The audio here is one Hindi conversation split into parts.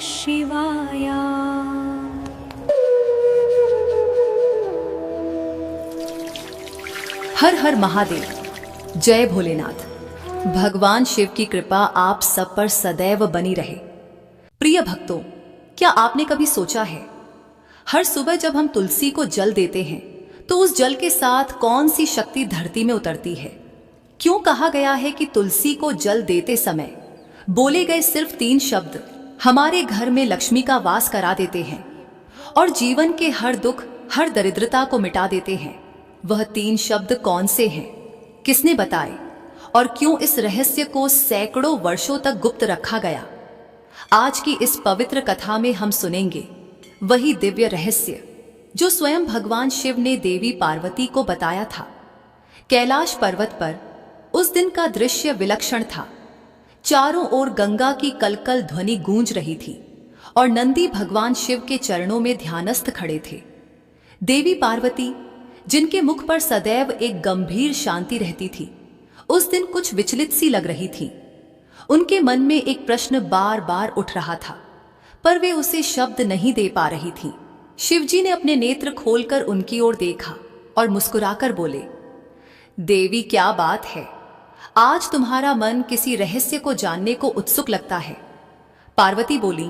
शिवाय। हर हर महादेव। जय भोलेनाथ। भगवान शिव की कृपा आप सब पर सदैव बनी रहे। प्रिय भक्तों, क्या आपने कभी सोचा है, हर सुबह जब हम तुलसी को जल देते हैं तो उस जल के साथ कौन सी शक्ति धरती में उतरती है? क्यों कहा गया है कि तुलसी को जल देते समय बोले गए सिर्फ 3 शब्द हमारे घर में लक्ष्मी का वास करा देते हैं और जीवन के हर दुख, हर दरिद्रता को मिटा देते हैं? वह 3 शब्द कौन से हैं? किसने बताए और क्यों इस रहस्य को सैकड़ों वर्षों तक गुप्त रखा गया? आज की इस पवित्र कथा में हम सुनेंगे वही दिव्य रहस्य जो स्वयं भगवान शिव ने देवी पार्वती को बताया था। कैलाश पर्वत पर उस दिन का दृश्य विलक्षण था। चारों ओर गंगा की कलकल ध्वनि गूंज रही थी और नंदी भगवान शिव के चरणों में ध्यानस्थ खड़े थे। देवी पार्वती, जिनके मुख पर सदैव एक गंभीर शांति रहती थी, उस दिन कुछ विचलित सी लग रही थी। उनके मन में एक प्रश्न बार बार उठ रहा था, पर वे उसे शब्द नहीं दे पा रही थी। शिवजी ने अपने नेत्र खोलकर उनकी ओर देखा और मुस्कुराकर बोले, देवी, क्या बात है? आज तुम्हारा मन किसी रहस्य को जानने को उत्सुक लगता है। पार्वती बोली,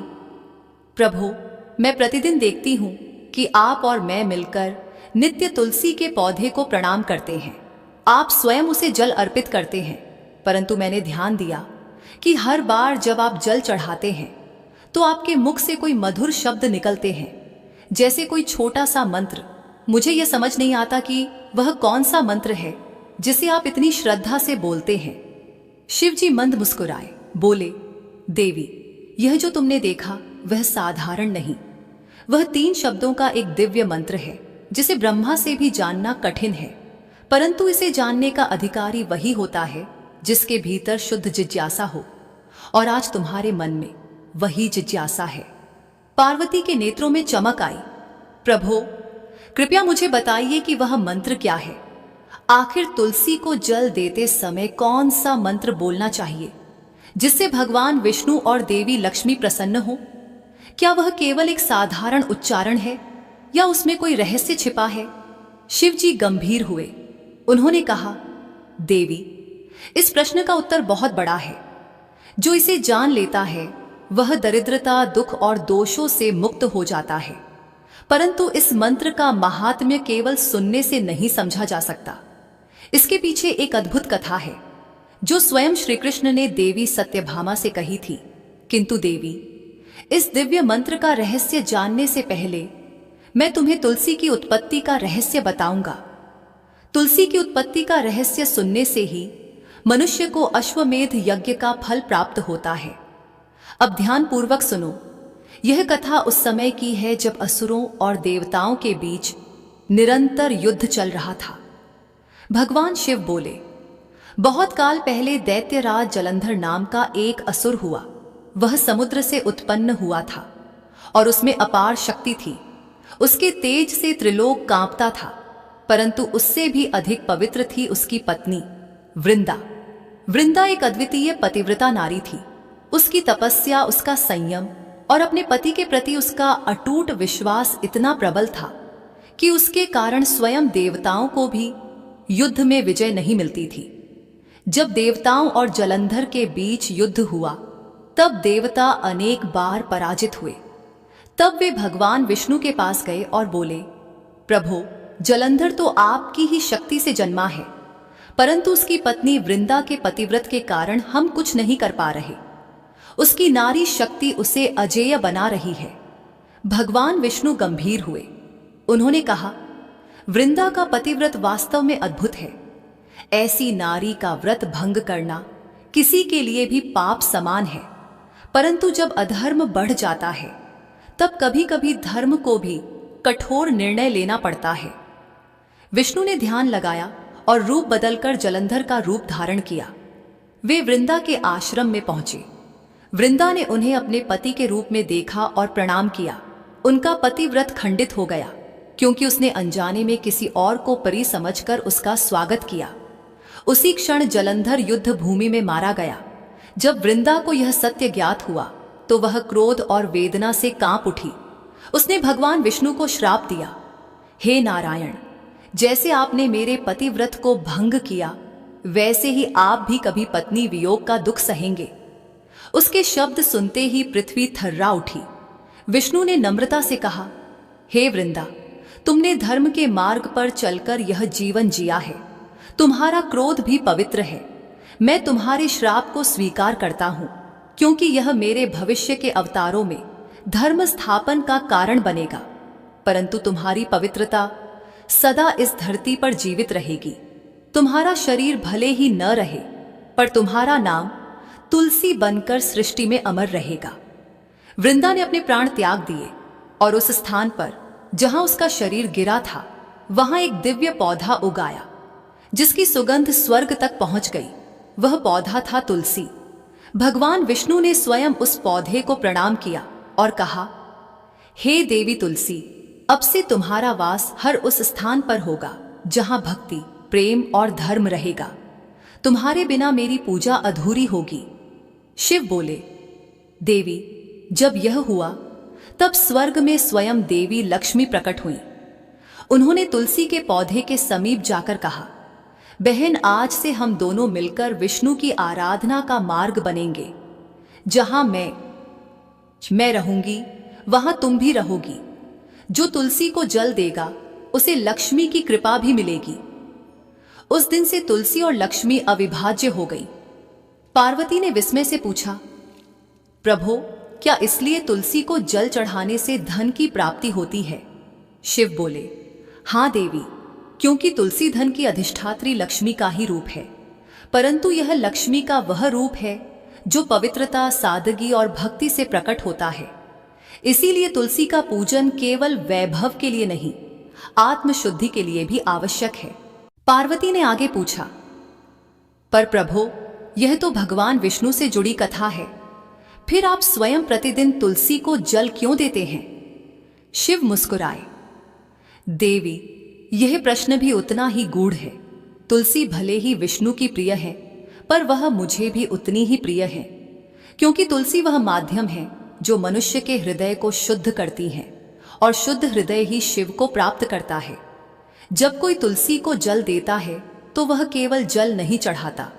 प्रभु, मैं प्रतिदिन देखती हूं कि आप और मैं मिलकर नित्य तुलसी के पौधे को प्रणाम करते हैं। आप स्वयं उसे जल अर्पित करते हैं, परंतु मैंने ध्यान दिया कि हर बार जब आप जल चढ़ाते हैं तो आपके मुख से कोई मधुर शब्द निकलते हैं, जैसे कोई छोटा सा मंत्र। मुझे यह समझ नहीं आता कि वह कौन सा मंत्र है जिसे आप इतनी श्रद्धा से बोलते हैं। शिवजी मंद मुस्कुराए, बोले, देवी, यह जो तुमने देखा वह साधारण नहीं, वह 3 शब्दों का एक दिव्य मंत्र है जिसे ब्रह्मा से भी जानना कठिन है, परंतु इसे जानने का अधिकारी वही होता है जिसके भीतर शुद्ध जिज्ञासा हो, और आज तुम्हारे मन में वही जिज्ञासा है। पार्वती के नेत्रों में चमक आई। प्रभु, कृपया मुझे बताइए कि वह मंत्र क्या है। आखिर तुलसी को जल देते समय कौन सा मंत्र बोलना चाहिए जिससे भगवान विष्णु और देवी लक्ष्मी प्रसन्न हो? क्या वह केवल एक साधारण उच्चारण है या उसमें कोई रहस्य छिपा है? शिवजी गंभीर हुए। उन्होंने कहा, देवी, इस प्रश्न का उत्तर बहुत बड़ा है। जो इसे जान लेता है वह दरिद्रता, दुख और दोषों से मुक्त हो जाता है, परंतु इस मंत्र का महात्म्य केवल सुनने से नहीं समझा जा सकता। इसके पीछे एक अद्भुत कथा है जो स्वयं श्री कृष्ण ने देवी सत्यभामा से कही थी। किंतु देवी, इस दिव्य मंत्र का रहस्य जानने से पहले मैं तुम्हें तुलसी की उत्पत्ति का रहस्य बताऊंगा। तुलसी की उत्पत्ति का रहस्य सुनने से ही मनुष्य को अश्वमेध यज्ञ का फल प्राप्त होता है। अब ध्यान पूर्वक सुनो। यह कथा उस समय की है जब असुरों और देवताओं के बीच निरंतर युद्ध चल रहा था। भगवान शिव बोले, बहुत काल पहले दैत्यराज जलंधर नाम का एक असुर हुआ। वह समुद्र से उत्पन्न हुआ था और उसमें अपार शक्ति थी। उसके तेज से त्रिलोक कांपता था, परंतु उससे भी अधिक पवित्र थी उसकी पत्नी वृंदा। वृंदा एक अद्वितीय पतिव्रता नारी थी। उसकी तपस्या, उसका संयम और अपने पति के प्रति उसका अटूट विश्वास इतना प्रबल था कि उसके कारण स्वयं देवताओं को भी युद्ध में विजय नहीं मिलती थी। जब देवताओं और जलंधर के बीच युद्ध हुआ तब देवता अनेक बार पराजित हुए। तब वे भगवान विष्णु के पास गए और बोले, प्रभु, जलंधर तो आपकी ही शक्ति से जन्मा है, परंतु उसकी पत्नी वृंदा के पतिव्रत के कारण हम कुछ नहीं कर पा रहे। उसकी नारी शक्ति उसे अजेय बना रही है। भगवान विष्णु गंभीर हुए। उन्होंने कहा, वृंदा का पतिव्रत वास्तव में अद्भुत है। ऐसी नारी का व्रत भंग करना किसी के लिए भी पाप समान है, परंतु जब अधर्म बढ़ जाता है तब कभी कभी धर्म को भी कठोर निर्णय लेना पड़ता है। विष्णु ने ध्यान लगाया और रूप बदलकर जलंधर का रूप धारण किया। वे वृंदा के आश्रम में पहुंचे। वृंदा ने उन्हें अपने पति के रूप में देखा और प्रणाम किया। उनका पतिव्रत खंडित हो गया क्योंकि उसने अनजाने में किसी और को परी समझकर उसका स्वागत किया। उसी क्षण जलंधर युद्ध भूमि में मारा गया। जब वृंदा को यह सत्य ज्ञात हुआ तो वह क्रोध और वेदना से कांप उठी। उसने भगवान विष्णु को श्राप दिया, हे नारायण, जैसे आपने मेरे पतिव्रत को भंग किया, वैसे ही आप भी कभी पत्नी वियोग का दुख सहेंगे। उसके शब्द सुनते ही पृथ्वी थर्रा उठी। विष्णु ने नम्रता से कहा, हे वृंदा, तुमने धर्म के मार्ग पर चलकर यह जीवन जिया है, तुम्हारा क्रोध भी पवित्र है। मैं तुम्हारे श्राप को स्वीकार करता हूं, क्योंकि यह मेरे भविष्य के अवतारों में धर्म स्थापन का कारण बनेगा। परंतु तुम्हारी पवित्रता सदा इस धरती पर जीवित रहेगी। तुम्हारा शरीर भले ही न रहे, पर तुम्हारा नाम तुलसी बनकर सृष्टि में अमर रहेगा। वृंदा ने अपने प्राण त्याग दिए और उस स्थान पर जहां उसका शरीर गिरा था, वहां एक दिव्य पौधा उगाया, जिसकी सुगंध स्वर्ग तक पहुंच गई। वह पौधा था तुलसी। भगवान विष्णु ने स्वयं उस पौधे को प्रणाम किया और कहा, हे देवी तुलसी, अब से तुम्हारा वास हर उस स्थान पर होगा जहां भक्ति, प्रेम और धर्म रहेगा। तुम्हारे बिना मेरी पूजा अधूरी होगी। शिव बोले, देवी, जब यह हुआ तब स्वर्ग में स्वयं देवी लक्ष्मी प्रकट हुई। उन्होंने तुलसी के पौधे के समीप जाकर कहा, बहन, आज से हम दोनों मिलकर विष्णु की आराधना का मार्ग बनेंगे। जहां मैं रहूंगी, वहां तुम भी रहोगी। जो तुलसी को जल देगा, उसे लक्ष्मी की कृपा भी मिलेगी। उस दिन से तुलसी और लक्ष्मी अविभाज्य हो गई। पार्वती ने विस्मय से पूछा, प्रभो, क्या इसलिए तुलसी को जल चढ़ाने से धन की प्राप्ति होती है? शिव बोले, हां देवी, क्योंकि तुलसी धन की अधिष्ठात्री लक्ष्मी का ही रूप है। परंतु यह लक्ष्मी का वह रूप है जो पवित्रता, सादगी और भक्ति से प्रकट होता है। इसीलिए तुलसी का पूजन केवल वैभव के लिए नहीं, आत्मशुद्धि के लिए भी आवश्यक है। पार्वती ने आगे पूछा, पर प्रभो, यह तो भगवान विष्णु से जुड़ी कथा है, फिर आप स्वयं प्रतिदिन तुलसी को जल क्यों देते हैं? शिव मुस्कुराए, देवी, यह प्रश्न भी उतना ही गूढ़ है। तुलसी भले ही विष्णु की प्रिय है, पर वह मुझे भी उतनी ही प्रिय है, क्योंकि तुलसी वह माध्यम है जो मनुष्य के हृदय को शुद्ध करती है, और शुद्ध हृदय ही शिव को प्राप्त करता है। जब कोई तुलसी को जल देता है तो वह केवल जल नहीं चढ़ाता,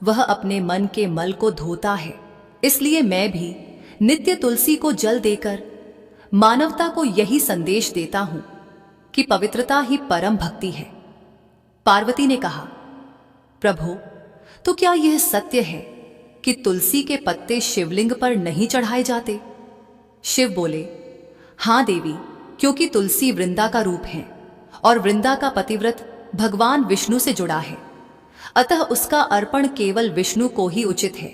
वह अपने मन के मल को धोता है। इसलिए मैं भी नित्य तुलसी को जल देकर मानवता को यही संदेश देता हूं कि पवित्रता ही परम भक्ति है। पार्वती ने कहा, प्रभु, तो क्या यह सत्य है कि तुलसी के पत्ते शिवलिंग पर नहीं चढ़ाए जाते? शिव बोले, हां देवी, क्योंकि तुलसी वृंदा का रूप है और वृंदा का पतिव्रत भगवान विष्णु से जुड़ा है, अतः उसका अर्पण केवल विष्णु को ही उचित है।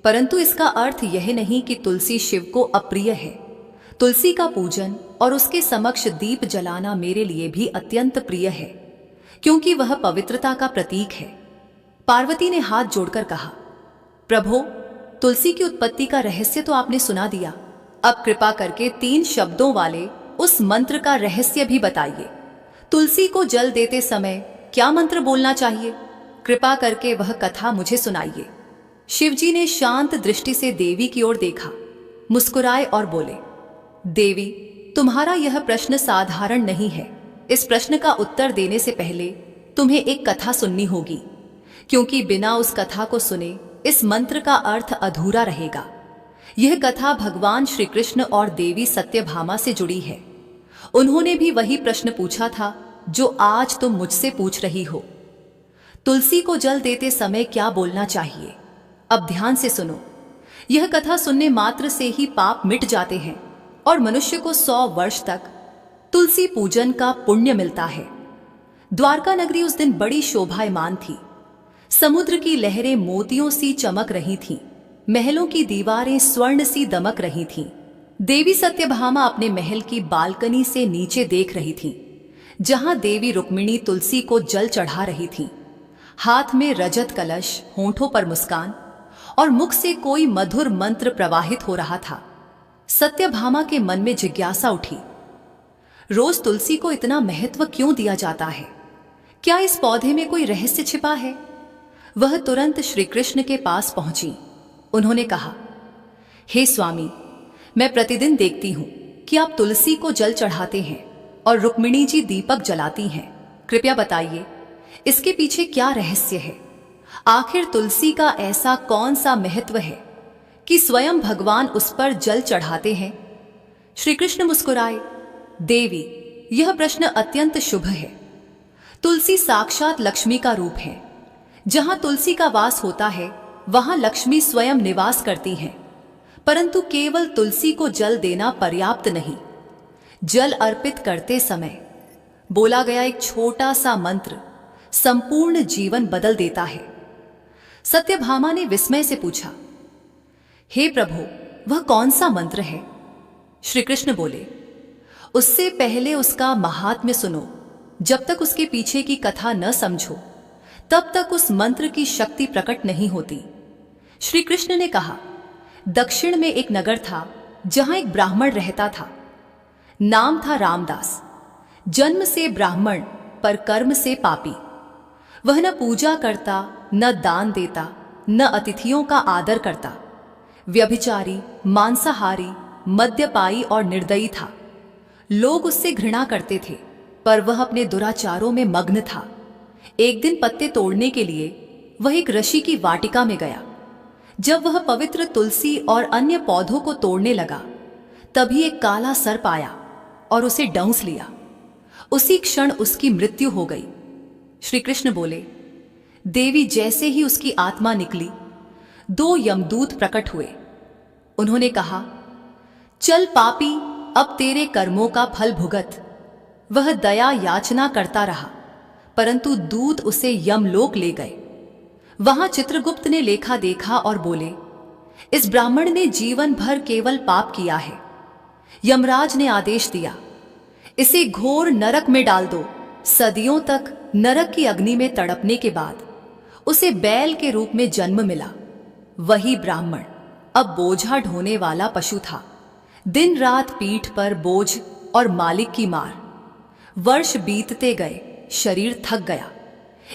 परंतु इसका अर्थ यह नहीं कि तुलसी शिव को अप्रिय है। तुलसी का पूजन और उसके समक्ष दीप जलाना मेरे लिए भी अत्यंत प्रिय है, क्योंकि वह पवित्रता का प्रतीक है। पार्वती ने हाथ जोड़कर कहा, प्रभो, तुलसी की उत्पत्ति का रहस्य तो आपने सुना दिया, अब कृपा करके 3 शब्दों वाले उस मंत्र का रहस्य भी बताइए। तुलसी को जल देते समय क्या मंत्र बोलना चाहिए? कृपा करके वह कथा मुझे सुनाइए। शिवजी ने शांत दृष्टि से देवी की ओर देखा, मुस्कुराए और बोले, देवी, तुम्हारा यह प्रश्न साधारण नहीं है। इस प्रश्न का उत्तर देने से पहले तुम्हें एक कथा सुननी होगी, क्योंकि बिना उस कथा को सुने इस मंत्र का अर्थ अधूरा रहेगा। यह कथा भगवान श्री कृष्ण और देवी सत्यभामा से जुड़ी है। उन्होंने भी वही प्रश्न पूछा था जो आज तुम मुझसे पूछ रही हो। तुलसी को जल देते समय क्या बोलना चाहिए? अब ध्यान से सुनो। यह कथा सुनने मात्र से ही पाप मिट जाते हैं और मनुष्य को 100 वर्ष तक तुलसी पूजन का पुण्य मिलता है। द्वारका नगरी उस दिन बड़ी शोभायमान थी। समुद्र की लहरें मोतियों सी चमक रही थीं, महलों की दीवारें स्वर्ण सी दमक रही थीं। देवी सत्यभामा अपने महल की बालकनी से नीचे देख रही थीं, जहां देवी रुक्मिणी तुलसी को जल चढ़ा रही थीं। हाथ में रजत कलश, होंठों पर मुस्कान और मुख से कोई मधुर मंत्र प्रवाहित हो रहा था। सत्यभामा के मन में जिज्ञासा उठी, रोज तुलसी को इतना महत्व क्यों दिया जाता है? क्या इस पौधे में कोई रहस्य छिपा है? वह तुरंत श्री कृष्ण के पास पहुंची। उन्होंने कहा, हे स्वामी, मैं प्रतिदिन देखती हूँ कि आप तुलसी को जल चढ़ाते हैं और रुक्मिणी जी दीपक जलाती हैं। कृपया बताइए, इसके पीछे क्या रहस्य है? आखिर तुलसी का ऐसा कौन सा महत्व है कि स्वयं भगवान उस पर जल चढ़ाते हैं? श्री कृष्ण मुस्कुराए। देवी, यह प्रश्न अत्यंत शुभ है। तुलसी साक्षात लक्ष्मी का रूप है। जहां तुलसी का वास होता है वहां लक्ष्मी स्वयं निवास करती हैं। परंतु केवल तुलसी को जल देना पर्याप्त नहीं। जल अर्पित करते समय बोला गया एक छोटा सा मंत्र संपूर्ण जीवन बदल देता है। सत्यभामा ने विस्मय से पूछा, हे प्रभु, वह कौन सा मंत्र है? श्री कृष्ण बोले, उससे पहले उसका महात्म्य सुनो। जब तक उसके पीछे की कथा न समझो तब तक उस मंत्र की शक्ति प्रकट नहीं होती। श्री कृष्ण ने कहा, दक्षिण में एक नगर था जहां एक ब्राह्मण रहता था। नाम था रामदास। जन्म से ब्राह्मण पर कर्म से पापी। वह न पूजा करता, न दान देता, न अतिथियों का आदर करता। व्यभिचारी, मांसाहारी, मद्यपायी और निर्दयी था। लोग उससे घृणा करते थे, पर वह अपने दुराचारों में मग्न था। एक दिन पत्ते तोड़ने के लिए वह एक ऋषि की वाटिका में गया। जब वह पवित्र तुलसी और अन्य पौधों को तोड़ने लगा, तभी एक काला सर्प आया और उसे डंस लिया। उसी क्षण उसकी मृत्यु हो गई। श्री कृष्ण बोले, देवी, जैसे ही उसकी आत्मा निकली, 2 यमदूत प्रकट हुए। उन्होंने कहा, चल पापी, अब तेरे कर्मों का फल भुगत। वह दया याचना करता रहा, परंतु दूत उसे यमलोक ले गए। वहां चित्रगुप्त ने लेखा देखा और बोले, इस ब्राह्मण ने जीवन भर केवल पाप किया है। यमराज ने आदेश दिया, इसे घोर नरक में डाल दो। सदियों तक नरक की अग्नि में तड़पने के बाद उसे बैल के रूप में जन्म मिला। वही ब्राह्मण अब बोझा ढोने वाला पशु था। दिन रात पीठ पर बोझ और मालिक की मार। वर्ष बीतते गए, शरीर थक गया।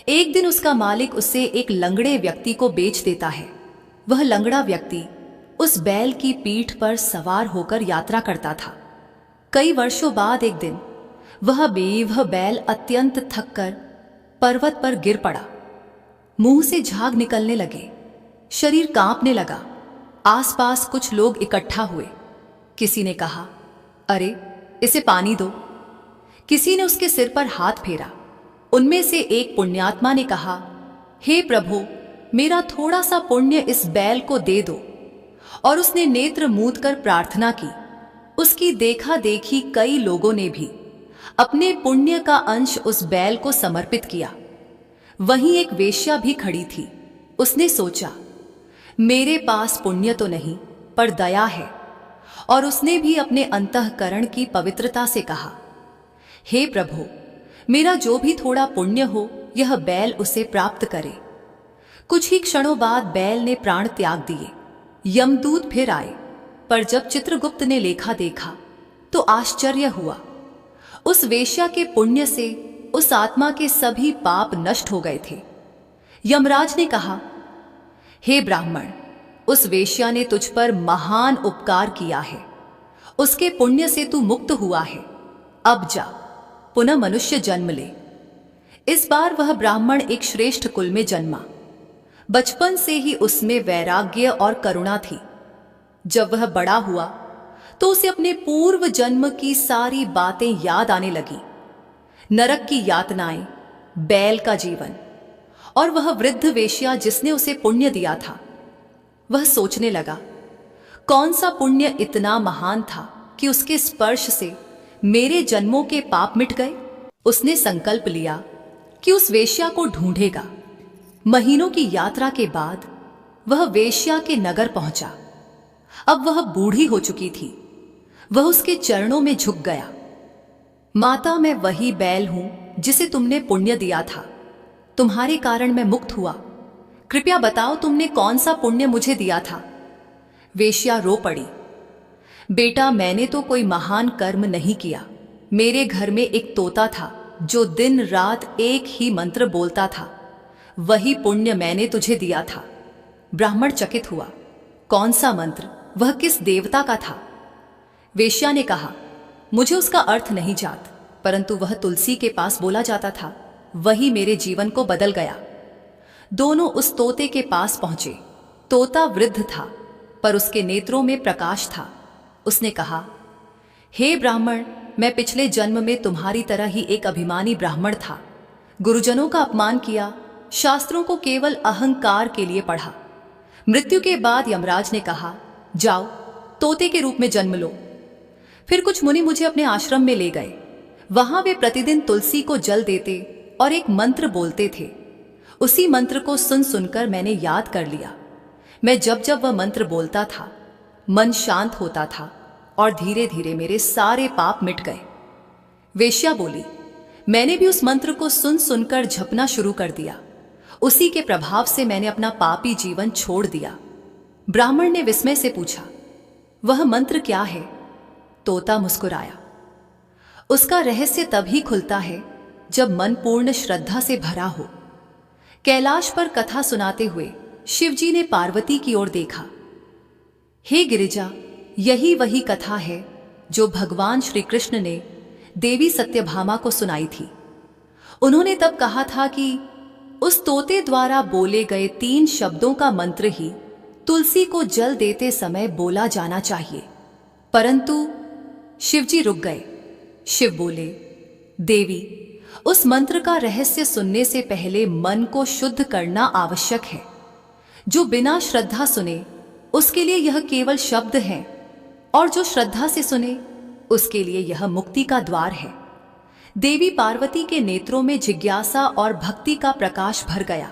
एक दिन उसका मालिक उसे एक लंगड़े व्यक्ति को बेच देता है। वह लंगड़ा व्यक्ति उस बैल की पीठ पर सवार होकर यात्रा करता था। कई वर्षों बाद एक दिन वह बैल अत्यंत थककर पर्वत पर गिर पड़ा। मुंह से झाग निकलने लगे, शरीर कांपने लगा। आसपास कुछ लोग इकट्ठा हुए। किसी ने कहा, अरे, इसे पानी दो। किसी ने उसके सिर पर हाथ फेरा। उनमें से एक पुण्यात्मा ने कहा, हे प्रभु, मेरा थोड़ा सा पुण्य इस बैल को दे दो। और उसने नेत्र मूंद कर प्रार्थना की। उसकी देखा देखी कई लोगों ने भी अपने पुण्य का अंश उस बैल को समर्पित किया। वहीं एक वेश्या भी खड़ी थी। उसने सोचा, मेरे पास पुण्य तो नहीं, पर दया है। और उसने भी अपने अंतःकरण की पवित्रता से कहा, हे प्रभु, मेरा जो भी थोड़ा पुण्य हो, यह बैल उसे प्राप्त करे। कुछ ही क्षणों बाद बैल ने प्राण त्याग दिए। यमदूत फिर आए, पर जब चित्रगुप्त ने लेखा देखा तो आश्चर्य हुआ। उस वेश्या के पुण्य से उस आत्मा के सभी पाप नष्ट हो गए थे। यमराज ने कहा, हे ब्राह्मण, उस वेश्या ने तुझ पर महान उपकार किया है। उसके पुण्य से तू मुक्त हुआ है। अब जा, पुनः मनुष्य जन्म ले। इस बार वह ब्राह्मण एक श्रेष्ठ कुल में जन्मा। बचपन से ही उसमें वैराग्य और करुणा थी। जब वह बड़ा हुआ तो उसे अपने पूर्व जन्म की सारी बातें याद आने लगी। नरक की यातनाएं, बैल का जीवन और वह वृद्ध वेश्या जिसने उसे पुण्य दिया था। वह सोचने लगा, कौन सा पुण्य इतना महान था कि उसके स्पर्श से मेरे जन्मों के पाप मिट गए। उसने संकल्प लिया कि उस वेश्या को ढूंढेगा। महीनों की यात्रा के बाद वह वेश्या के नगर पहुंचा। अब वह बूढ़ी हो चुकी थी। वह उसके चरणों में झुक गया। माता, मैं वही बैल हूं जिसे तुमने पुण्य दिया था। तुम्हारे कारण मैं मुक्त हुआ। कृपया बताओ, तुमने कौन सा पुण्य मुझे दिया था? वेश्या रो पड़ी, बेटा, मैंने तो कोई महान कर्म नहीं किया। मेरे घर में एक तोता था जो दिन रात एक ही मंत्र बोलता था। वही पुण्य मैंने तुझे दिया था। ब्राह्मण चकित हुआ, कौन सा मंत्र? वह किस देवता का था? वेश्या ने कहा, मुझे उसका अर्थ नहीं जात, परंतु वह तुलसी के पास बोला जाता था, वही मेरे जीवन को बदल गया। दोनों उस तोते के पास पहुंचे। तोता वृद्ध था, पर उसके नेत्रों में प्रकाश था। उसने कहा, हे ब्राह्मण, मैं पिछले जन्म में तुम्हारी तरह ही एक अभिमानी ब्राह्मण था। गुरुजनों का अपमान किया, शास्त्रों को केवल अहंकार के लिए पढ़ा। मृत्यु के बाद यमराज ने कहा, जाओ तोते के रूप में जन्म लो। फिर कुछ मुनि मुझे अपने आश्रम में ले गए। वहां वे प्रतिदिन तुलसी को जल देते और एक मंत्र बोलते थे। उसी मंत्र को सुन सुनकर मैंने याद कर लिया। मैं जब जब वह मंत्र बोलता था, मन शांत होता था और धीरे धीरे मेरे सारे पाप मिट गए। वेश्या बोली, मैंने भी उस मंत्र को सुन सुनकर झपना शुरू कर दिया। उसी के प्रभाव से मैंने अपना पापी जीवन छोड़ दिया। ब्राह्मण ने विस्मय से पूछा, वह मंत्र क्या है? तोता मुस्कुराया, उसका रहस्य तभी खुलता है जब मन पूर्ण श्रद्धा से भरा हो। कैलाश पर कथा सुनाते हुए शिवजी ने पार्वती की ओर देखा। हे गिरिजा, यही वही कथा है जो भगवान श्री कृष्ण ने देवी सत्यभामा को सुनाई थी। उन्होंने तब कहा था कि उस तोते द्वारा बोले गए 3 शब्दों का मंत्र ही तुलसी को जल देते समय बोला जाना चाहिए। परंतु शिवजी रुक गए। शिव बोले, देवी, उस मंत्र का रहस्य सुनने से पहले मन को शुद्ध करना आवश्यक है। जो बिना श्रद्धा सुने उसके लिए यह केवल शब्द है, और जो श्रद्धा से सुने उसके लिए यह मुक्ति का द्वार है। देवी पार्वती के नेत्रों में जिज्ञासा और भक्ति का प्रकाश भर गया।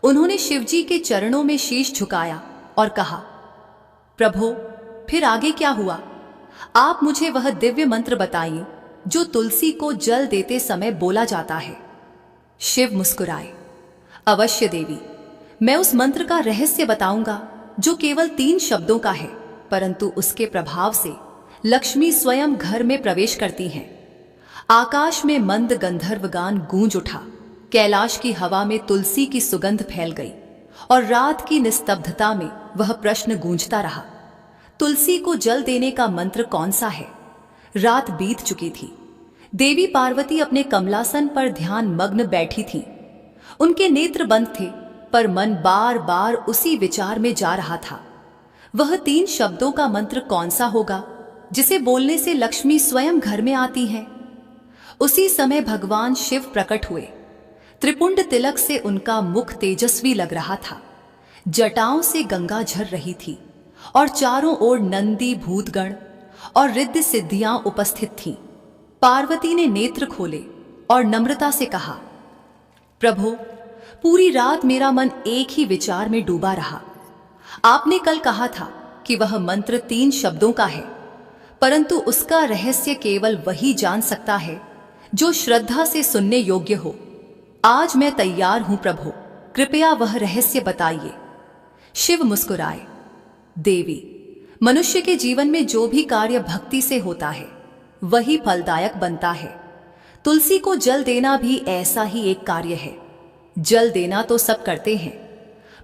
उन्होंने शिवजी के चरणों में शीश झुकाया और कहा, प्रभो, फिर आगे क्या हुआ? आप मुझे वह दिव्य मंत्र बताइए जो तुलसी को जल देते समय बोला जाता है। शिव मुस्कुराए, अवश्य देवी, मैं उस मंत्र का रहस्य बताऊंगा जो केवल 3 शब्दों का है, परंतु उसके प्रभाव से लक्ष्मी स्वयं घर में प्रवेश करती हैं। आकाश में मंद गंधर्व गान गूंज उठा। कैलाश की हवा में तुलसी की सुगंध फैल गई और रात की निस्तब्धता में वह प्रश्न गूंजता रहा, तुलसी को जल देने का मंत्र कौन सा है? रात बीत चुकी थी। देवी पार्वती अपने कमलासन पर ध्यान मग्न बैठी थी। उनके नेत्र बंद थे, पर मन बार बार उसी विचार में जा रहा था। वह 3 शब्दों का मंत्र कौन सा होगा जिसे बोलने से लक्ष्मी स्वयं घर में आती हैं? उसी समय भगवान शिव प्रकट हुए। त्रिपुंड तिलक से उनका मुख तेजस्वी लग रहा था। जटाओं से गंगा झर रही थी और चारों ओर नंदी, भूतगण और रिद्धि सिद्धियां उपस्थित थीं। पार्वती ने नेत्र खोले और नम्रता से कहा, प्रभो, पूरी रात मेरा मन एक ही विचार में डूबा रहा। आपने कल कहा था कि वह मंत्र 3 शब्दों का है, परंतु उसका रहस्य केवल वही जान सकता है जो श्रद्धा से सुनने योग्य हो। आज मैं तैयार हूं प्रभु, कृपया वह रहस्य बताइए। शिव मुस्कुराए, देवी, मनुष्य के जीवन में जो भी कार्य भक्ति से होता है वही फलदायक बनता है। तुलसी को जल देना भी ऐसा ही एक कार्य है। जल देना तो सब करते हैं,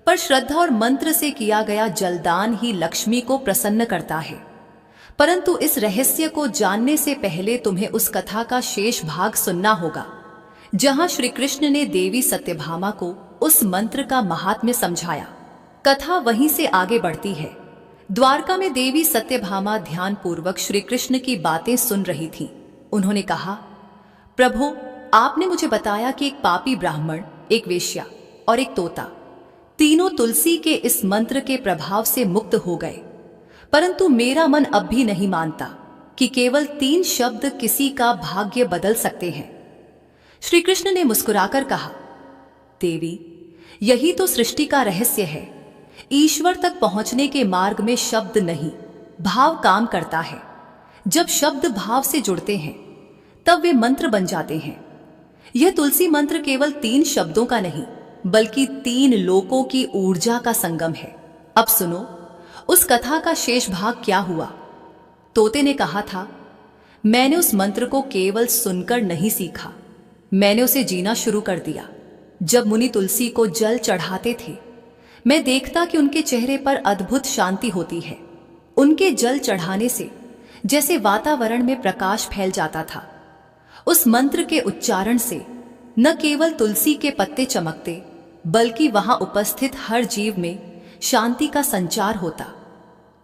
पर श्रद्धा और मंत्र से किया गया जलदान ही लक्ष्मी को प्रसन्न करता है। परंतु इस रहस्य को जानने से पहले तुम्हें उस कथा का शेष भाग सुनना होगा, जहां श्री कृष्ण ने देवी सत्यभामा को उस मंत्र का महात्म्य समझाया। कथा वहीं से आगे बढ़ती है। द्वारका में देवी सत्यभामा ध्यान पूर्वक श्री कृष्ण की बातें सुन रही थीं। उन्होंने कहा, प्रभु, आपने मुझे बताया कि एक पापी ब्राह्मण, एक वेश्या और एक तोता, तीनों तुलसी के इस मंत्र के प्रभाव से मुक्त हो गए। परंतु मेरा मन अब भी नहीं मानता कि केवल 3 शब्द किसी का भाग्य बदल सकते हैं। श्री कृष्ण ने मुस्कुराकर कहा, देवी, यही तो सृष्टि का रहस्य है। ईश्वर तक पहुंचने के मार्ग में शब्द नहीं, भाव काम करता है। जब शब्द भाव से जुड़ते हैं तब वे मंत्र बन जाते हैं। यह तुलसी मंत्र केवल 3 शब्दों का नहीं, बल्कि 3 लोकों की ऊर्जा का संगम है। अब सुनो, उस कथा का शेष भाग क्या हुआ। तोते ने कहा था, मैंने उस मंत्र को केवल सुनकर नहीं सीखा, मैंने उसे जीना शुरू कर दिया। जब मुनि तुलसी को जल चढ़ाते थे, मैं देखता कि उनके चेहरे पर अद्भुत शांति होती है। उनके जल चढ़ाने से जैसे वातावरण में प्रकाश फैल जाता था। उस मंत्र के उच्चारण से न केवल तुलसी के पत्ते चमकते, बल्कि वहां उपस्थित हर जीव में शांति का संचार होता।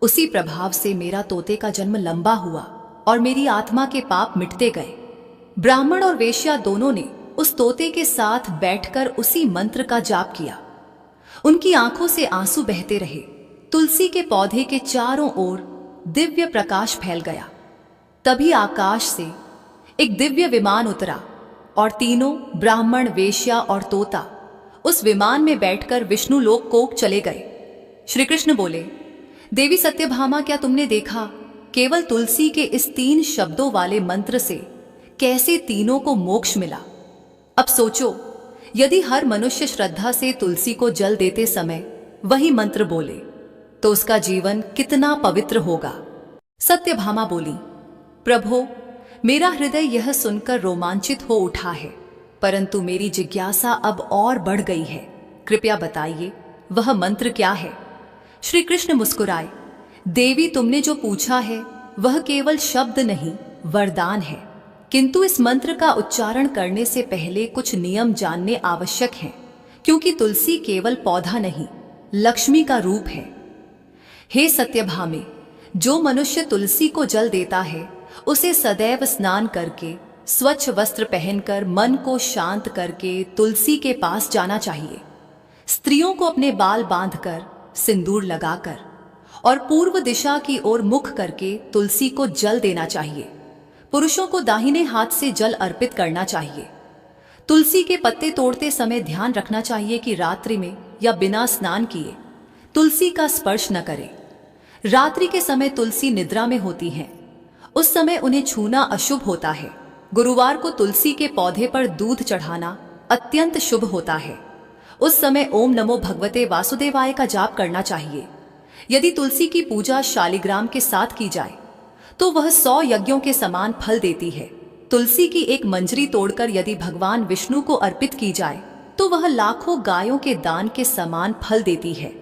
उसी प्रभाव से मेरा तोते का जन्म लंबा हुआ और मेरी आत्मा के पाप मिटते गए। ब्राह्मण और वेश्या दोनों ने उस तोते के साथ बैठकर उसी मंत्र का जाप किया। उनकी आंखों से आंसू बहते रहे। तुलसी के पौधे के चारों ओर दिव्य प्रकाश फैल गया। तभी आकाश से एक दिव्य विमान उतरा और तीनों, ब्राह्मण, वेश्या और तोता, उस विमान में बैठकर विष्णु लोक को चले गए। श्री कृष्ण बोले, देवी सत्यभामा, क्या तुमने देखा केवल तुलसी के इस 3 शब्दों वाले मंत्र से कैसे तीनों को मोक्ष मिला? अब सोचो, यदि हर मनुष्य श्रद्धा से तुलसी को जल देते समय वही मंत्र बोले तो उसका जीवन कितना पवित्र होगा। सत्यभामा बोली, प्रभो, मेरा हृदय यह सुनकर रोमांचित हो उठा है, परंतु मेरी जिज्ञासा अब और बढ़ गई है। कृपया बताइए, वह मंत्र क्या है? श्री कृष्ण मुस्कुराए, देवी, तुमने जो पूछा है वह केवल शब्द नहीं, वरदान है। किंतु इस मंत्र का उच्चारण करने से पहले कुछ नियम जानने आवश्यक हैं, क्योंकि तुलसी केवल पौधा नहीं, लक्ष्मी का रूप है। हे सत्यभामे, जो मनुष्य तुलसी को जल देता है उसे सदैव स्नान करके, स्वच्छ वस्त्र पहनकर, मन को शांत करके तुलसी के पास जाना चाहिए। स्त्रियों को अपने बाल बांधकर, सिंदूर लगाकर और पूर्व दिशा की ओर मुख करके तुलसी को जल देना चाहिए। पुरुषों को दाहिने हाथ से जल अर्पित करना चाहिए। तुलसी के पत्ते तोड़ते समय ध्यान रखना चाहिए कि रात्रि में या बिना स्नान किए तुलसी का स्पर्श न करें। रात्रि के समय तुलसी निद्रा में होती हैं, उस समय उन्हें छूना अशुभ होता है। गुरुवार को तुलसी के पौधे पर दूध चढ़ाना अत्यंत शुभ होता है। उस समय ओम नमो भगवते वासुदेवाय का जाप करना चाहिए। यदि तुलसी की पूजा शालिग्राम के साथ की जाए तो वह 100 यज्ञों के समान फल देती है। तुलसी की एक मंजरी तोड़कर यदि भगवान विष्णु को अर्पित की जाए तो वह लाखों गायों के दान के समान फल देती है।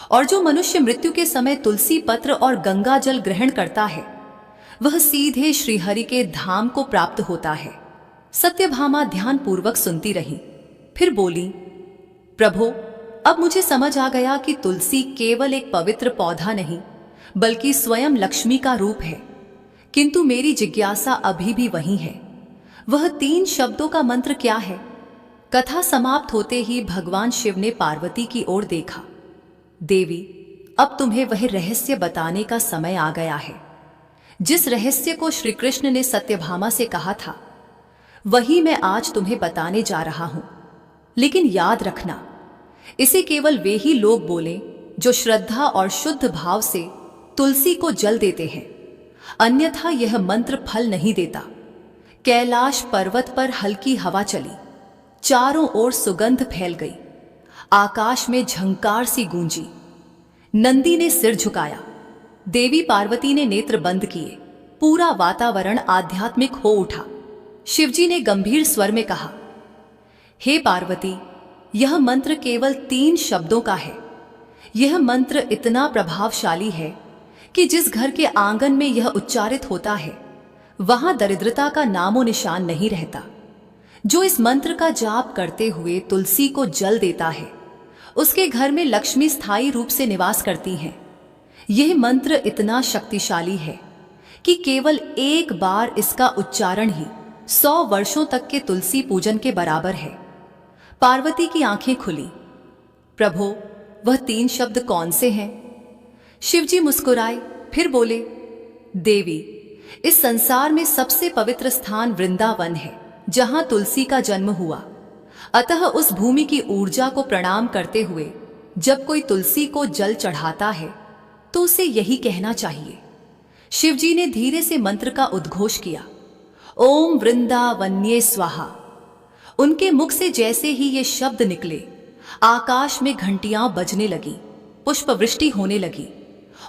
और जो मनुष्य मृत्यु के समय तुलसी पत्र और गंगा जल ग्रहण करता है वह सीधे श्रीहरि के धाम को प्राप्त होता है। सत्यभामा ध्यान पूर्वक सुनती रही, फिर बोली, प्रभो, अब मुझे समझ आ गया कि तुलसी केवल एक पवित्र पौधा नहीं, बल्कि स्वयं लक्ष्मी का रूप है। किंतु मेरी जिज्ञासा अभी भी वही है, वह 3 शब्दों का मंत्र क्या है? कथा समाप्त होते ही भगवान शिव ने पार्वती की ओर देखा। देवी, अब तुम्हें वह रहस्य बताने का समय आ गया है। जिस रहस्य को श्री कृष्ण ने सत्यभामा से कहा था वही मैं आज तुम्हें बताने जा रहा हूं। लेकिन याद रखना, इसे केवल वे ही लोग बोले जो श्रद्धा और शुद्ध भाव से तुलसी को जल देते हैं, अन्यथा यह मंत्र फल नहीं देता। कैलाश पर्वत पर हल्की हवा चली, चारों ओर सुगंध फैल गई, आकाश में झंकार सी गूंजी। नंदी ने सिर झुकाया, देवी पार्वती ने नेत्र बंद किए, पूरा वातावरण आध्यात्मिक हो उठा। शिवजी ने गंभीर स्वर में कहा, हे पार्वती, यह मंत्र केवल 3 शब्दों का है। यह मंत्र इतना प्रभावशाली है कि जिस घर के आंगन में यह उच्चारित होता है वहां दरिद्रता का नामो निशान नहीं रहता। जो इस मंत्र का जाप करते हुए तुलसी को जल देता है उसके घर में लक्ष्मी स्थायी रूप से निवास करती हैं। यह मंत्र इतना शक्तिशाली है कि केवल एक बार इसका उच्चारण ही 100 वर्षों तक के तुलसी पूजन के बराबर है। पार्वती की आंखें खुली, प्रभो, वह 3 शब्द कौन से हैं? शिवजी मुस्कुराए, फिर बोले, देवी, इस संसार में सबसे पवित्र स्थान वृंदावन है जहां तुलसी का जन्म हुआ। अतः उस भूमि की ऊर्जा को प्रणाम करते हुए जब कोई तुलसी को जल चढ़ाता है तो उसे यही कहना चाहिए। शिवजी ने धीरे से मंत्र का उद्घोष किया, ओम वृंदावन्ये स्वाहा। उनके मुख से जैसे ही ये शब्द निकले आकाश में घंटियां बजने लगी, पुष्प वृष्टि होने लगी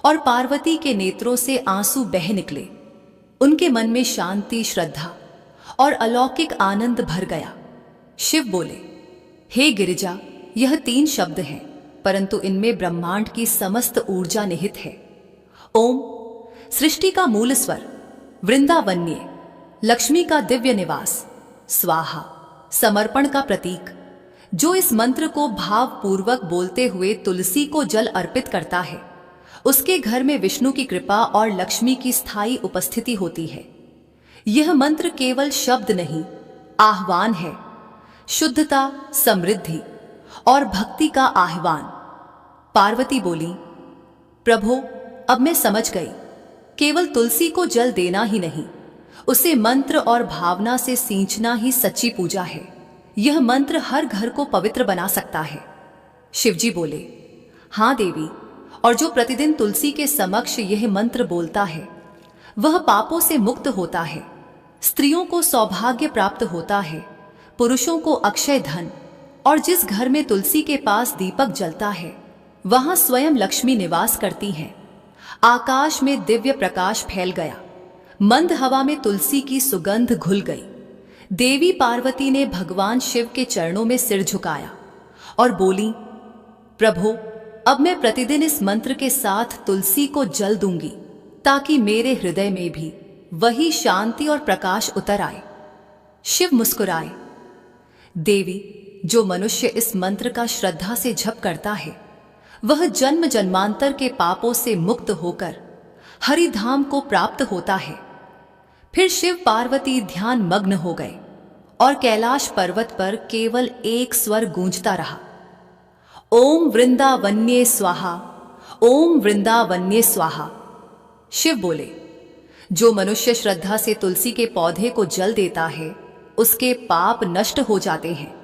और पार्वती के नेत्रों से आंसू बह निकले। उनके मन में शांति, श्रद्धा और अलौकिक आनंद भर गया। शिव बोले, हे गिरिजा, यह 3 शब्द हैं, परंतु इनमें ब्रह्मांड की समस्त ऊर्जा निहित है। ओम सृष्टि का मूल स्वर, वृंदावन्य लक्ष्मी का दिव्य निवास, स्वाहा समर्पण का प्रतीक। जो इस मंत्र को भावपूर्वक बोलते हुए तुलसी को जल अर्पित करता है, उसके घर में विष्णु की कृपा और लक्ष्मी की स्थायी उपस्थिति होती है। यह मंत्र केवल शब्द नहीं, आह्वान है, शुद्धता, समृद्धि और भक्ति का आह्वान। पार्वती बोली, प्रभो अब मैं समझ गई, केवल तुलसी को जल देना ही नहीं, उसे मंत्र और भावना से सींचना ही सच्ची पूजा है। यह मंत्र हर घर को पवित्र बना सकता है। शिवजी बोले, हां देवी, और जो प्रतिदिन तुलसी के समक्ष यह मंत्र बोलता है वह पापों से मुक्त होता है, स्त्रियों को सौभाग्य प्राप्त होता है, पुरुषों को अक्षय धन, और जिस घर में तुलसी के पास दीपक जलता है वहां स्वयं लक्ष्मी निवास करती हैं। आकाश में दिव्य प्रकाश फैल गया, मंद हवा में तुलसी की सुगंध घुल गई। देवी पार्वती ने भगवान शिव के चरणों में सिर झुकाया और बोली, प्रभो अब मैं प्रतिदिन इस मंत्र के साथ तुलसी को जल दूंगी, ताकि मेरे हृदय में भी वही शांति और प्रकाश उतर आए। शिव मुस्कुराए, देवी, जो मनुष्य इस मंत्र का श्रद्धा से जप करता है वह जन्म जन्मांतर के पापों से मुक्त होकर हरिधाम को प्राप्त होता है। फिर शिव पार्वती ध्यान मग्न हो गए और कैलाश पर्वत पर केवल एक स्वर गूंजता रहा, ओम वृंदावन्ये स्वाहा, ओम वृंदावन्ये स्वाहा। शिव बोले, जो मनुष्य श्रद्धा से तुलसी के पौधे को जल देता है उसके पाप नष्ट हो जाते हैं।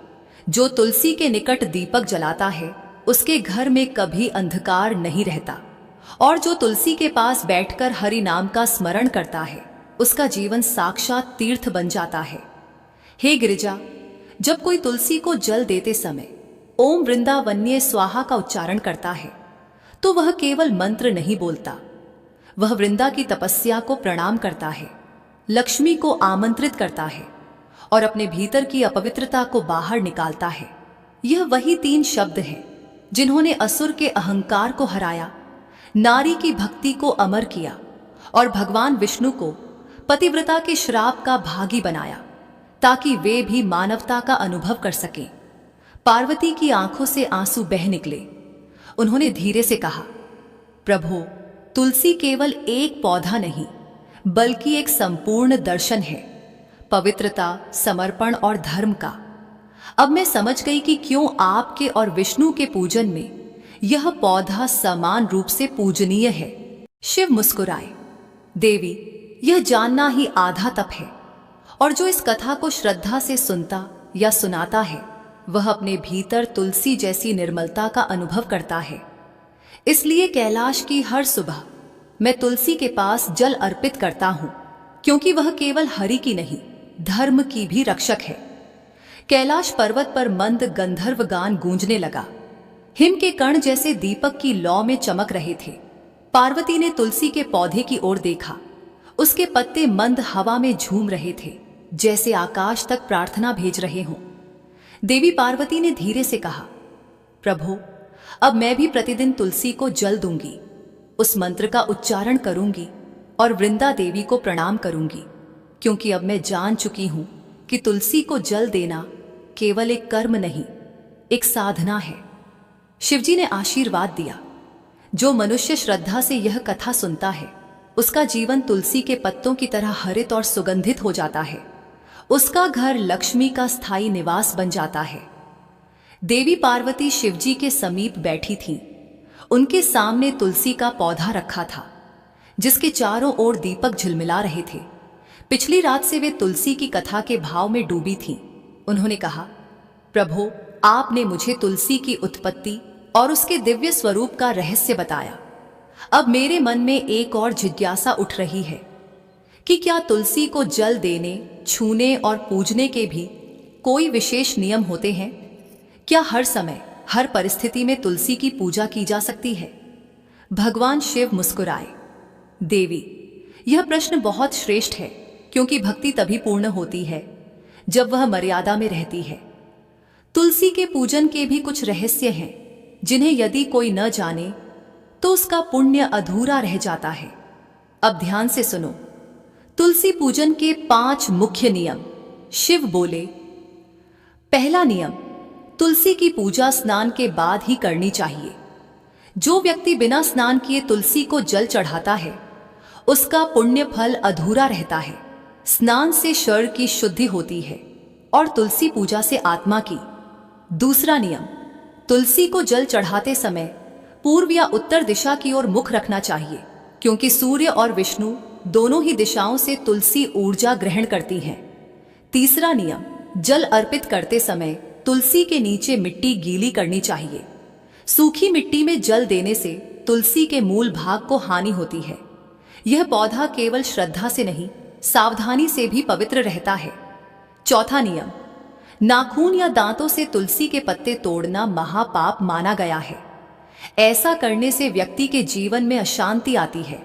जो तुलसी के निकट दीपक जलाता है उसके घर में कभी अंधकार नहीं रहता, और जो तुलसी के पास बैठकर हरि नाम का स्मरण करता है उसका जीवन साक्षात तीर्थ बन जाता है। हे गिरिजा, जब कोई तुलसी को जल देते समय ओम वृंदावन्ये स्वाहा का उच्चारण करता है तो वह केवल मंत्र नहीं बोलता, वह वृंदा की तपस्या को प्रणाम करता है, लक्ष्मी को आमंत्रित करता है और अपने भीतर की अपवित्रता को बाहर निकालता है। यह वही 3 शब्द हैं जिन्होंने असुर के अहंकार को हराया, नारी की भक्ति को अमर किया और भगवान विष्णु को पतिव्रता के श्राप का भागी बनाया, ताकि वे भी मानवता का अनुभव कर सकें। पार्वती की आंखों से आंसू बह निकले। उन्होंने धीरे से कहा, प्रभु, तुलसी केवल एक पौधा नहीं बल्कि एक संपूर्ण दर्शन है, पवित्रता, समर्पण और धर्म का। अब मैं समझ गई कि क्यों आपके और विष्णु के पूजन में यह पौधा समान रूप से पूजनीय है। शिव मुस्कुराए, देवी, यह जानना ही आधा तप है, और जो इस कथा को श्रद्धा से सुनता या सुनाता है वह अपने भीतर तुलसी जैसी निर्मलता का अनुभव करता है। इसलिए कैलाश की हर सुबह मैं तुलसी के पास जल अर्पित करता हूं, क्योंकि वह केवल हरि की नहीं, धर्म की भी रक्षक है। कैलाश पर्वत पर मंद गंधर्व गान गूंजने लगा। हिम के कण जैसे दीपक की लौ में चमक रहे थे। पार्वती ने तुलसी के पौधे की ओर देखा। उसके पत्ते मंद हवा में झूम रहे थे, जैसे आकाश तक प्रार्थना भेज रहे हों। देवी पार्वती ने धीरे से कहा, प्रभु, अब मैं भी प्रतिदिन तुलसी को जल दूंगी, उस मंत्र का उच्चारण करूंगी और वृंदा देवी को प्रणाम करूंगी, क्योंकि अब मैं जान चुकी हूं कि तुलसी को जल देना केवल एक कर्म नहीं, एक साधना है। शिवजी ने आशीर्वाद दिया, जो मनुष्य श्रद्धा से यह कथा सुनता है उसका जीवन तुलसी के पत्तों की तरह हरित और सुगंधित हो जाता है। उसका घर लक्ष्मी का स्थायी निवास बन जाता है। देवी पार्वती शिवजी के समीप बैठी थीं। उनके सामने तुलसी का पौधा रखा था, जिसके चारों ओर दीपक झिलमिला रहे थे। पिछली रात से वे तुलसी की कथा के भाव में डूबी थीं। उन्होंने कहा, प्रभु, आपने मुझे तुलसी की उत्पत्ति और उसके दिव्य स्वरूप का रहस्य बताया। अब मेरे मन में एक और जिज्ञासा उठ रही है कि क्या तुलसी को जल देने, छूने और पूजने के भी कोई विशेष नियम होते हैं? क्या हर समय, हर परिस्थिति में तुलसी की पूजा की जा सकती है? भगवान शिव मुस्कुराए, देवी, यह प्रश्न बहुत श्रेष्ठ है, क्योंकि भक्ति तभी पूर्ण होती है जब वह मर्यादा में रहती है। तुलसी के पूजन के भी कुछ रहस्य हैं जिन्हें यदि कोई न जाने तो उसका पुण्य अधूरा रह जाता है। अब ध्यान से सुनो, तुलसी पूजन के 5 मुख्य नियम। शिव बोले, पहला नियम, तुलसी की पूजा स्नान के बाद ही करनी चाहिए। जो व्यक्ति बिना स्नान किए तुलसी को जल चढ़ाता है, उसका पुण्य फल अधूरा रहता है। स्नान से शरीर की शुद्धि होती है और तुलसी पूजा से आत्मा की। दूसरा नियम, तुलसी को जल चढ़ाते समय पूर्व या उत्तर दिशा की ओर मुख रखना चाहिए, क्योंकि सूर्य और विष्णु दोनों ही दिशाओं से तुलसी ऊर्जा ग्रहण करती हैं। तीसरा नियम, जल अर्पित करते समय तुलसी के नीचे मिट्टी गीली करनी चाहिए। सूखी मिट्टी में जल देने से तुलसी के मूल भाग को हानि होती है। यह पौधा केवल श्रद्धा से नहीं, सावधानी से भी पवित्र रहता है। चौथा नियम, नाखून या दांतों से तुलसी के पत्ते तोड़ना महापाप माना गया है। ऐसा करने से व्यक्ति के जीवन में अशांति आती है।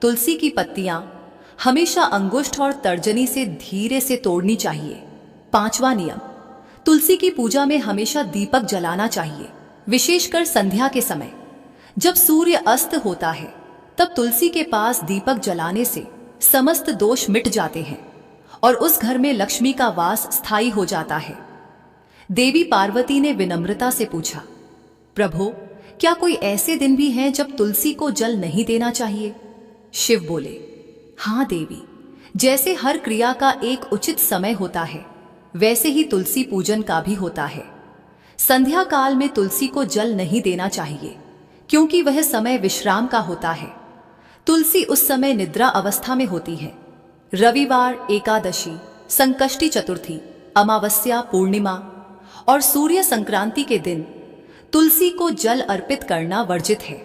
तुलसी की पत्तियां हमेशा अंगुष्ठ और तर्जनी से धीरे से तोड़नी चाहिए। पांचवा नियम, तुलसी की पूजा में हमेशा दीपक जलाना चाहिए, विशेषकर संध्या के समय। जब सूर्य अस्त होता है तब तुलसी के पास दीपक जलाने से समस्त दोष मिट जाते हैं और उस घर में लक्ष्मी का वास स्थायी हो जाता है। देवी पार्वती ने विनम्रता से पूछा, प्रभु, क्या कोई ऐसे दिन भी हैं जब तुलसी को जल नहीं देना चाहिए? शिव बोले, हाँ देवी, जैसे हर क्रिया का एक उचित समय होता है, वैसे ही तुलसी पूजन का भी होता है। संध्या काल में तुलसी को जल नहीं देना चाहिए, क्योंकि वह समय विश्राम का होता है। तुलसी उस समय निद्रा अवस्था में होती है। रविवार, एकादशी, संकष्टी चतुर्थी, अमावस्या, पूर्णिमा और सूर्य संक्रांति के दिन तुलसी को जल अर्पित करना वर्जित है।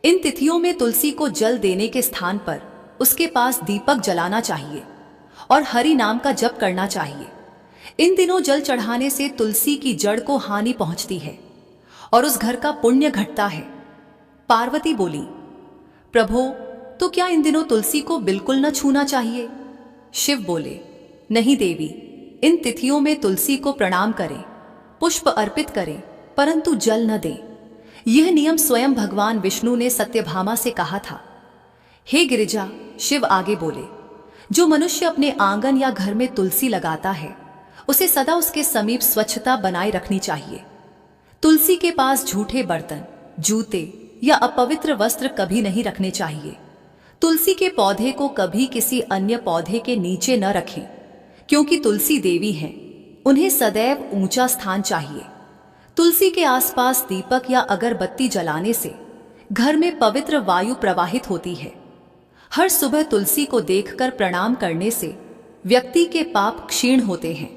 इन तिथियों में तुलसी को जल देने के स्थान पर उसके पास दीपक जलाना चाहिए और हरि नाम का जप करना चाहिए। इन दिनों जल चढ़ाने से तुलसी की जड़ को हानि पहुंचती है और उस घर का पुण्य घटता है। पार्वती बोली, प्रभो, तो क्या इन दिनों तुलसी को बिल्कुल न छूना चाहिए? शिव बोले, नहीं देवी, इन तिथियों में तुलसी को प्रणाम करें, पुष्प अर्पित करें, परंतु जल न दें। यह नियम स्वयं भगवान विष्णु ने सत्यभामा से कहा था। हे गिरिजा, शिव आगे बोले, जो मनुष्य अपने आंगन या घर में तुलसी लगाता है, उसे सदा उसके समीप स्वच्छता बनाए रखनी चाहिए। तुलसी के पास झूठे बर्तन, जूते या अपवित्र वस्त्र कभी नहीं रखने चाहिए। तुलसी के पौधे को कभी किसी अन्य पौधे के नीचे न रखें, क्योंकि तुलसी देवी हैं, उन्हें सदैव ऊंचा स्थान चाहिए। तुलसी के आसपास दीपक या अगरबत्ती जलाने से घर में पवित्र वायु प्रवाहित होती है। हर सुबह तुलसी को देखकर प्रणाम करने से व्यक्ति के पाप क्षीण होते हैं।